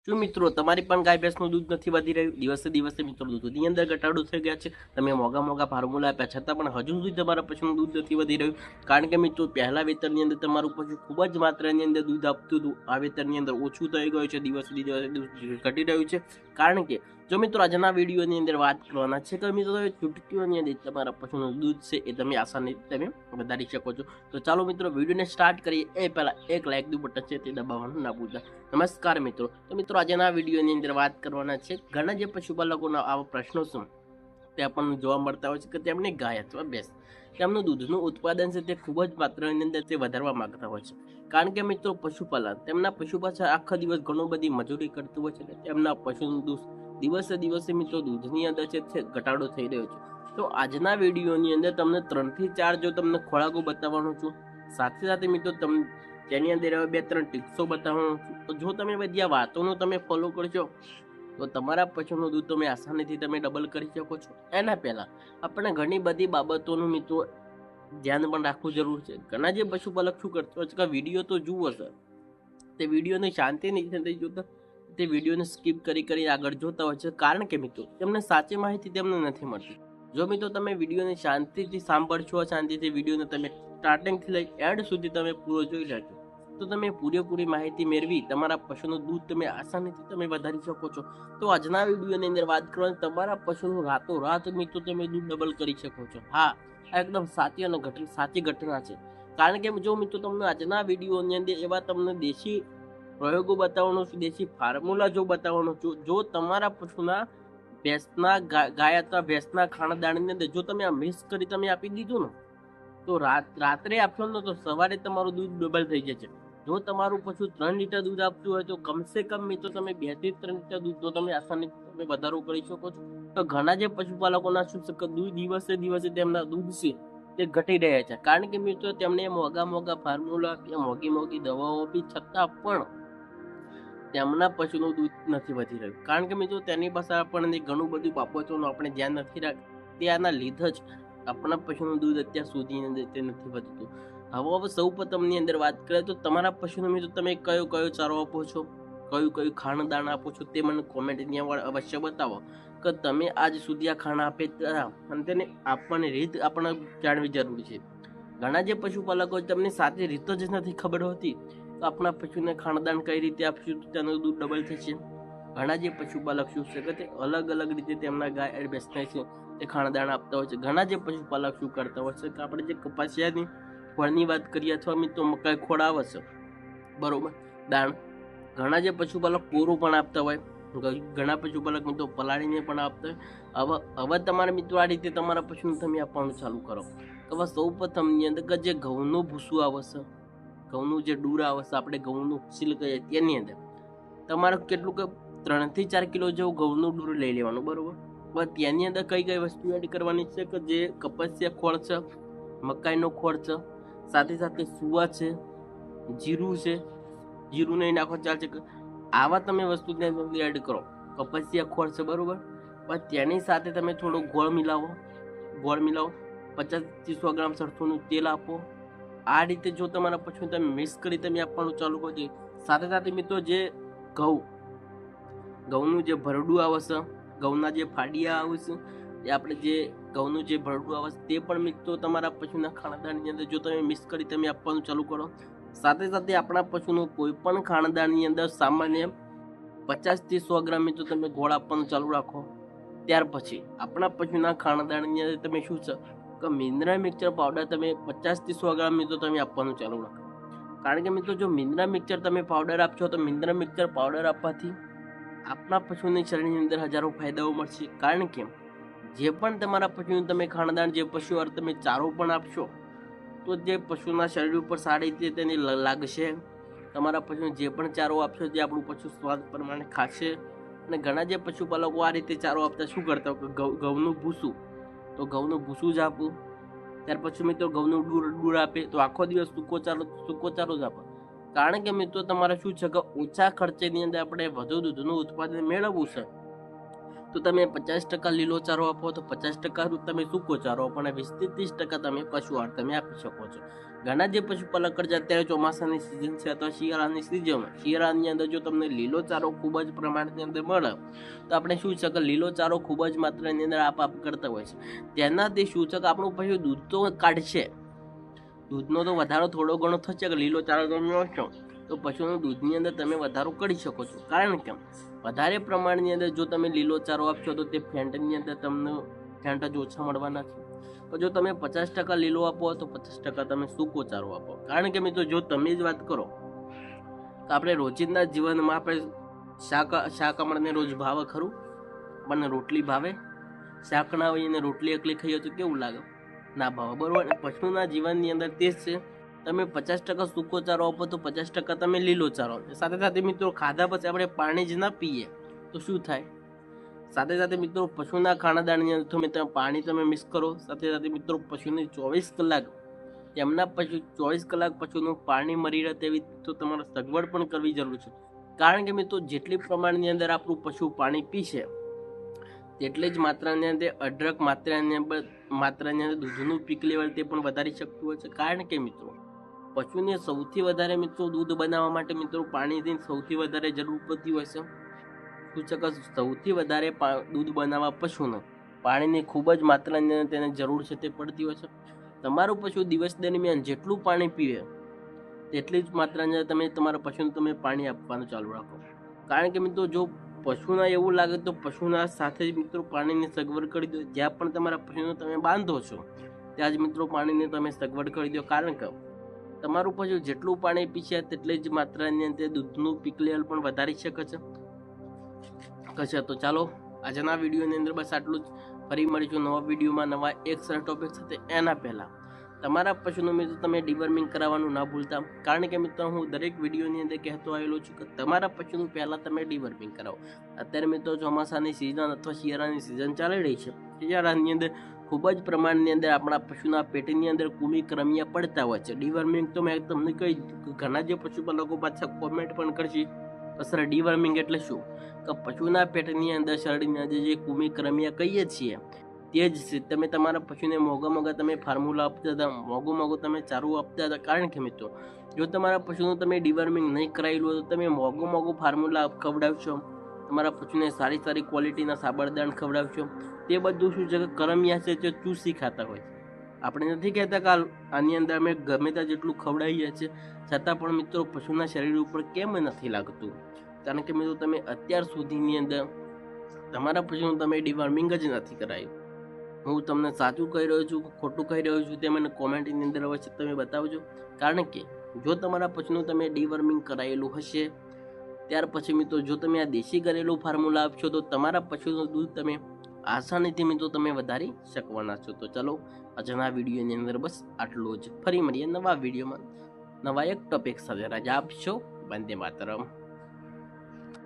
શું મિત્રો તમારી પણ ગાય ભેંસનું દૂધ નથી વધી રહ્યું? દિવસે દિવસે મિત્રો દૂધની અંદર ઘટાડો થઈ ગયા છે. તમે મોંઘા ફોર્મ્યુલા આપ્યા છતાં પણ હજુ સુધી તમારા પશુનું દૂધ નથી વધી રહ્યું. કારણ કે મિત્રો પહેલા વેતરની અંદર તમારું પશુ ખૂબ જ માત્રાની અંદર દૂધ આપતું હતું. આ વેતરની અંદર ઓછું થઈ ગયું છે, દિવસે દિવસે દૂધ ઘટી રહ્યું છે. કારણ કે જો મિત્રો આજના વિડીયોની અંદર વાત કરવાના છે કે મિત્રો ચૂટકીઓની અંદર તમારા પશુનું દૂધ છે એ તમે આસાનીથી તમે વધારી શકો છો. તો ચાલો મિત્રો વિડીયોને સ્ટાર્ટ કરીએ એ પહેલાં એક લાઇક નું બટન છે તે દબાવવાનું ના ભૂલતા. નમસ્કાર મિત્રો. તો મિત્રો આજના વિડીયોની અંદર વાત કરવાના છે ઘણા જે પશુપાલકોના આવા પ્રશ્નો શું તે આપણને જોવા મળતા હોય છે કે તેમને ગાય અથવા ભેંસ તેમનું દૂધનું ઉત્પાદન છે તે ખૂબ જ માત્રાની અંદર તે વધારવા માંગતા હોય છે. કારણ કે મિત્રો પશુપાલન તેમના પશુ પાછળ આખા દિવસ ઘણું બધી મજૂરી કરતું હોય છે. તેમના પશુનું દૂધ દિવસે દિવસે મિત્રો દૂધની અંદર છે તે ઘટાડો થઈ રહ્યો છે. તો આજના વિડીયોની અંદર તમને 3 થી 4 જો તમને ખોરાકો બતાવવાનો છું, સાથે સાથે મિત્રો તમને તેની અંદર 2-3 ટિપ્સો બતાવવાનું છું. તો જો તમે બધી આ વાતોનું તમે ફોલો કરશો તો તમારા પશુનું દૂધ તમે આસાનીથી તમે ડબલ કરી શકો છો. એના પહેલાં આપણે ઘણી બધી બાબતોનું મિત્રો ધ્યાન પણ રાખવું જરૂર છે. ઘણા જે પશુપાલક શું કરતો હોય છે કે વિડીયો તો જુઓ સર, તે વિડીયોને શાંતિ નથી જોતા, તે વિડીયોને સ્કીપ કરી આગળ જોતા હોય છે. કારણ કે મિત્રો તેમને સાચી માહિતી તેમને નથી મળતી. જો મિત્રો તમે વિડીયોને શાંતિથી સાંભળશો, શાંતિથી વિડીયોને તમે સ્ટાર્ટિંગથી લઈ એન્ડ સુધી તમે પૂરો જોઈ લેશો તો તમે પૂરેપૂરી માહિતી મેળવી તમારા પશુનું દૂધ તમે આસાનીથી તમે વધારી શકો છો. તો આજના વિડીયોની અંદર વાત કરવાની તમારા પશુનું રાતોરાત મિત્રો તમે દૂધ ડબલ કરી શકો છો. હા, આ એકદમ સાચી અને સાચી ઘટના છે. કારણ કે જો મિત્રો તમને આજના વિડીયોની અંદર એવા તમને દેશી પ્રયોગો બતાવવાનો છું, દેશી ફોર્મ્યુલા જો બતાવવાનો છું, જો તમારા પશુના ભેંસના ગાય અથવા ભેંસના ખાણદાણની અંદર જો તમે આ મિક્સ કરી તમે આપી દીધું ને તો રાત્રે આપશો ને તો સવારે તમારું દૂધ ડબલ થઈ જશે. જો તમારું પશુ 3 લીટર દૂધ આપતું હોય તો કમસે કમ મિત્રો તમે 2 થી 3 લીટર દૂધનો તમે આસાનીથી તમે વધારો કરી શકો છો. તો ઘણા જે પશુપાલકોના શું છે કે દિવસે દિવસે તેમના દૂધ છે તે ઘટી રહ્યા છે. કારણ કે મિત્રો તેમને મોંઘા ફોર્મ્યુલા આપી, મોંઘી દવાઓ આપી છતાં પણ તેમના પશુનું દૂધ નથી વધી રહ્યું. કારણ કે મિત્રો તેની પાસે આપણને ઘણું બધું બાબતોનું આપણે ધ્યાન નથી રાખતા. ત્યાંના લીધે જ આપણા પશુનું દૂધ અત્યાર સુધી તે નથી વધતું. હવે સૌ પ્રથમની અંદર વાત કરીએ તો તમારા પશુને મિત્રો તમે કયો ચારો આપો છો, કયું ખાણદાણ આપો છો તે મને કોમેન્ટની અંદર અવશ્ય બતાવો કે તમે આજ સુધી આ ખાણ આપે અને તેને આપવાની રીત આપણે જાણવી જરૂરી છે. ઘણા જે પશુપાલકો તમને સાચી રીત જ નથી ખબર હોતી તો આપણા પશુને ખાણદાણ કઈ રીતે આપશું તો તેનું દૂધ ડબલ થશે. ઘણા જે પશુપાલક શું છે કે તે અલગ રીતે તેમના ગાય અને ભેંસને છે તે ખાણદાણ આપતા હોય છે. ઘણા જે પશુપાલક શું કરતા હોય છે કે આપણે જે કપાસિયાની ખોળની વાત કરીએ અથવા મિત્રો મકાઈ ખોળ આવે છે બરોબર દાણ, ઘણા જે પશુપાલક કોરું પણ આપતા હોય, ઘણા પશુપાલક મિત્રો પલાળીને પણ આપતા હોય. હવે તમારા મિત્રો આ રીતે તમારા પશુને તમે આપવાનું ચાલુ કરો. હવે સૌ પ્રથમની અંદર કે જે ઘઉંનું ભૂસું આવે છે, ઘઉંનું જે ડૂર આવે છે, આપણે ઘઉંનું સીલ કહીએ તેની અંદર તમારે કેટલું કે 3 થી 4 કિલો જેવું ઘઉંનું ડૂર લઈ લેવાનું બરોબર. પણ તેની અંદર કઈ વસ્તુ એડ કરવાની છે કે જે કપાસિયા ખોળ છે, મકાઈનો ખોળ છે, સાથે સાથે સુવા છે, જીરું છે, જીરું નહીં નાખો ચાલશે, આવા તમે વસ્તુ એડ કરો. કપાસિયા ખોળ છે બરોબર, પણ તેની સાથે તમે થોડો ગોળ મિલાવો, 50 થી 100 ગ્રામ સરસોનું તેલ આપો. આ રીતે જો તમારા પશુ તમે મિક્સ કરી તમે આપવાનું ચાલુ કરજો. સાથે સાથે મિત્રો જે ઘઉંનું જે ભરડું આવે છે, ઘઉંના જે ફાડિયા આવે છે, એ આપણે જે ઘઉંનું જે ભરડું આવે છે તે પણ મિત્રો તમારા પશુના ખાણદાણની અંદર જો તમે મિક્સ કરી તમે આપવાનું ચાલુ કરો. સાથે સાથે આપણા પશુનું કોઈ પણ ખાણદાણની અંદર સામાન્ય 50 થી 100 ગ્રામ મિત્રો તમે ગોળ આપવાનું ચાલુ રાખો. ત્યાર પછી આપણા પશુના ખાણદાણની અંદર તમે શું છે કે મિનરલ મિક્સર પાવડર તમે 50 થી 100 ગ્રામ મિત્રો તમે આપવાનું ચાલુ રાખો. કારણ કે મિત્રો જો મિનરલ મિક્સર તમે પાવડર આપશો તો મિનરલ મિક્સર પાવડર આપવાથી આપણા પશુની શરીરની અંદર હજારો ફાયદાઓ મળશે. કારણ કે જે પણ તમારા પશુનું તમે ખાણદાણ જે પશુ તમે ચારો પણ આપશો તો જે પશુના શરીર ઉપર સારી રીતે તેની લાગશે. તમારા પશુને જે પણ ચારો આપશો તે આપણું પશુ સ્વાદ પ્રમાણે ખાશે. અને ઘણા જે પશુપાલકો આ રીતે ચારો આપતા શું કરતા ઘઉંનું ભૂસું, તો ઘઉંનું ભૂસું જ આપવું. ત્યાર પછી મિત્રો ઘઉંનું ડૂર આપે તો આખો દિવસ સૂકો ચારો જ આપે. કારણ કે મિત્રો તમારે શું છે કે ઓછા ખર્ચેની અંદર આપણે વધુ દૂધનું ઉત્પાદન મેળવવું છે તો તમે 50% લીલો ચારો આપો તો 50% તમે સૂકો ચારો આપો અને 20 થી 30% તમે પશુ આહાર તમે આપી શકો છો. ઘણા જે પશુપાલક છે અત્યારે ચોમાસાની સિઝન છે અથવા શિયાળાની સિઝનમાં શિયાળાની અંદર જો તમને લીલો ચારો ખૂબ જ પ્રમાણની અંદર મળે તો આપણે શું છે કે લીલો ચારો ખૂબ જ માત્રાની અંદર આપ કરતા હોય છે. તેનાથી શું છે કે આપણું પશુ દૂધ તો કાઢશે, દૂધનો તો વધારો થોડો ઘણો થશે કે લીલો ચારો તમે આપશો તો પશુનું દૂધની અંદર તમે વધારો કરી શકો છો. કારણ કે વધારે પ્રમાણની અંદર જો તમે લીલો ચારો આપશો તો તે ફેંટની અંદર તમને ફેંટ જ ઓછા મળવાના છે. તો જો તમે 50% લીલો આપો તો 50% તમે સૂકો ચારો આપો. કારણ કે મિત્રો જો તમે જ વાત કરો તો આપણે રોજિંદા જીવનમાં આપણે શાક આપણને રોજ ભાવે ખરું? આપણને રોટલી ભાવે? શાક ના હોય અને રોટલી એકલી ખાઈએ તો કેવું લાગે? ના ભાવે, બરોબર. પશુના જીવનની અંદર તે જ છે. તમે 50% સૂકો ચારો આપો તો 50% તમે લીલો ચારો આપો. સાથે સાથે મિત્રો ખાધા પછી આપણે પાણી જ ના પીએ તો શું થાય? સાથે સાથે મિત્રો પશુના ખાણાદાણની અંદર તમે પાણી તમે મિક્સ કરો. સાથે સાથે મિત્રો પશુને 24 કલાક તેમના 24 કલાક પશુનું પાણી મળી રહે તેવી તો તમારે સગવડ પણ કરવી જરૂર છે. કારણ કે મિત્રો જેટલી પ્રમાણની અંદર આપણું પશુ પાણી પીશે તેટલી જ માત્રાની અંદર અઢળક માત્રાની અંદર દૂધનું પીક લેવલ તે પણ વધારી શકતું હોય છે. કારણ કે મિત્રો પશુને સૌથી વધારે મિત્રો દૂધ બનાવવા માટે મિત્રો પાણીની સૌથી વધારે જરૂર પડતી હોય છે. શું છે કે સૌથી વધારે દૂધ બનાવવા પશુને પાણીની ખૂબ જ માત્રાની અંદર તેને જરૂર છે તે પડતી હોય છે. તમારું પશુ દિવસ દરમિયાન જેટલું પાણી પીવે તેટલી જ માત્રાની અંદર તમે તમારા પશુને તમે પાણી આપવાનું ચાલુ રાખો. કારણ કે મિત્રો જો પશુના એવું લાગે તો પશુના સાથે જ મિત્રો પાણીની સગવડ કરી દો. જ્યાં પણ તમારા પશુને તમે બાંધો છો ત્યાં જ મિત્રો પાણીની તમે સગવડ કરી દો. કારણ કે તમારું પશુ જેટલું પાણી પીશે તેટલી જ માત્રાની અંદર દૂધનું પીક લેવલ પણ વધારી શકે છે. તો ચાલો આજના વિડીયોની અંદર બસ આટલું જ. ફરી મળીશું નવા વિડીયોમાં નવા એક સરસ ટોપિક સાથે. એના પહેલાં તમારા પશુનું મિત્રો તમે ડિવર્મિંગ કરાવવાનું ના ભૂલતા. કારણ કે મિત્રો હું દરેક વિડીયોની અંદર કહેતો આવેલો છું કે તમારા પશુનું પહેલાં તમે ડિવર્મિંગ કરાવો. અત્યારે મિત્રો ચોમાસાની સિઝન અથવા શિયાળાની સિઝન ચાલી રહી છે. શિયાળાની અંદર ખૂબ જ પ્રમાણની અંદર આપણા પશુના પેટની અંદર કૃમિ કરમિયા પડતા હોય છે. ડિવર્મિંગ તો મેં તમને કહી ઘણા જે પશુપાલકો પાછા કોમેન્ટ પણ કરશે તો સર ડિવર્મિંગ એટલે શું? કે પશુના પેટની અંદર શરીરની અંદર જે કૃમિ કરમિયા કહીએ છીએ તે જ તમે તમારા પશુને મોંઘા તમે ફોર્મ્યુલા આપતા હતા, મોંઘું તમે ચારું આપતા હતા. કારણ કે મિત્રો જો તમારા પશુનું તમે ડિવર્મિંગ નહીં કરાવેલું હોય તો તમે મોંઘું ફોર્મ્યુલા ખવડાવશો, તમારા પશુને સારી ક્વોલિટીના સાબરદાણ ખવડાવશો. તે બધું શું છે કે કરમિયા છે તે ચૂસી ખાતા હોય. આપણે નથી કહેતા કે આની અંદર અમે ગમે ત્યાં જેટલું ખવડાવીએ છીએ છતાં પણ મિત્રો પશુના શરીર ઉપર કેમ નથી લાગતું? કારણ કે મિત્રો તમે અત્યાર સુધીની અંદર તમારા પશુનું તમે ડિવર્મિંગ જ નથી કરાયું. હું તમને સાચું કહી રહ્યો છું ખોટું કહી રહ્યો છું તે મને કોમેન્ટની અંદર અવશ્ય તમે બતાવજો. કારણ કે જો તમારા પશુનું તમે ડિવર્મિંગ કરાયેલું હશે ત્યાર પછી મિત્રો જો તમે આ દેશી ઘરેલું ફોર્મ્યુલા આપશો તો તમારા પશુનું દૂધ તમે આસાનીથી મિત્રો તમે વધારી શકવાના છો. તો ચાલો આજના વિડીયોની અંદર બસ આટલું જ. ફરી મળીએ નવા વિડીયોમાં નવા એક ટોપિક સાથે. રજા આપશો. વંદે માતરમ.